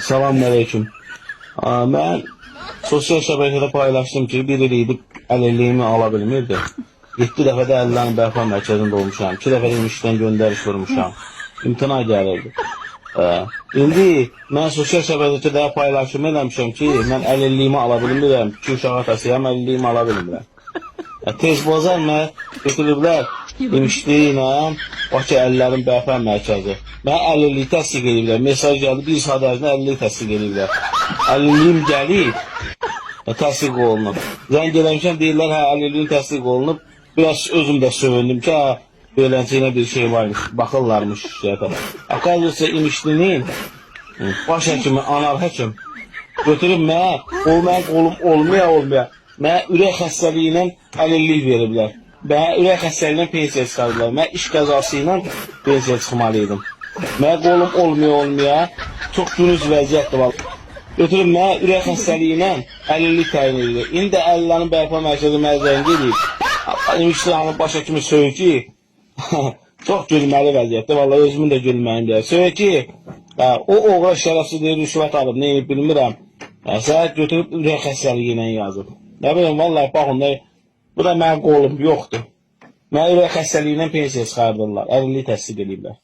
Selamünaleyküm. Ben sosial şəbəkədə paylaşdım ki, bir il idib əlilliyimi ala bilmirdi. 7 dəfə də əllərin bərpa mərkəzində olmuşam. 2 dəfə də işdən göndəriş vurmuşam. İmtina gəlirdi. İndi mən sosial şəbəkədə paylaşım eləmişəm ki, mən əlilliyimi ala bilmirəm. 2 uşaq atasıyam, əlilliyimi ala bilmirəm. Tez bazar mən götürüblər demişdi ilə Bakı əllərin bərpa mərkəzi. Mən əlilliyi təsdiq ediblər. Mesaj gəldi, bir saat ərzində əlilliyi təsdiq ediblər. Əlilliyim gəlib, təsdiq olunub. Zəng eləmişəm, deyirlər, hə, əlilliyin təsdiq olunub. Biraz özüm də söylündüm ki, hə, beləncəyinə bir şey varmış, baxırlarmış şirkətə. Akadiyası imişlinin baş həkimi, anar həkim götürüb mənim qolum olmaya, mənə ürək xəstəliyi ilə əlillik veriblər. Mənə ürək xəstəliyi ilə pensiya çıxardılar. Mən iş qəzası ilə pensiya çıxmalıydım. Mənə qolum olmaya, çox günüz vəziyyətdir. Götürüb mənə ürək xəstəliyi ilə əlillik təyin edir. İndi də əllərin bərpa mərkəzi məzəng edir. İmişlihanın baş həkimi söyür ki, çox gülməli vəziyyətdir. Vallahi özümün də gülməyim deyir. Söyür ki, o oğra şərəfsiz deyir, rüşvət alıb, neyini bilmirəm. Səhət götürüb ürək xəstəliyi ilə yazıb. Nə bileyim, vallahi baxın, bu da mənim qolum yoxdur. Mənə ürək xəstəliyi ilə pensiya çıxardırlar, əlilliyi təsdiq ediblər.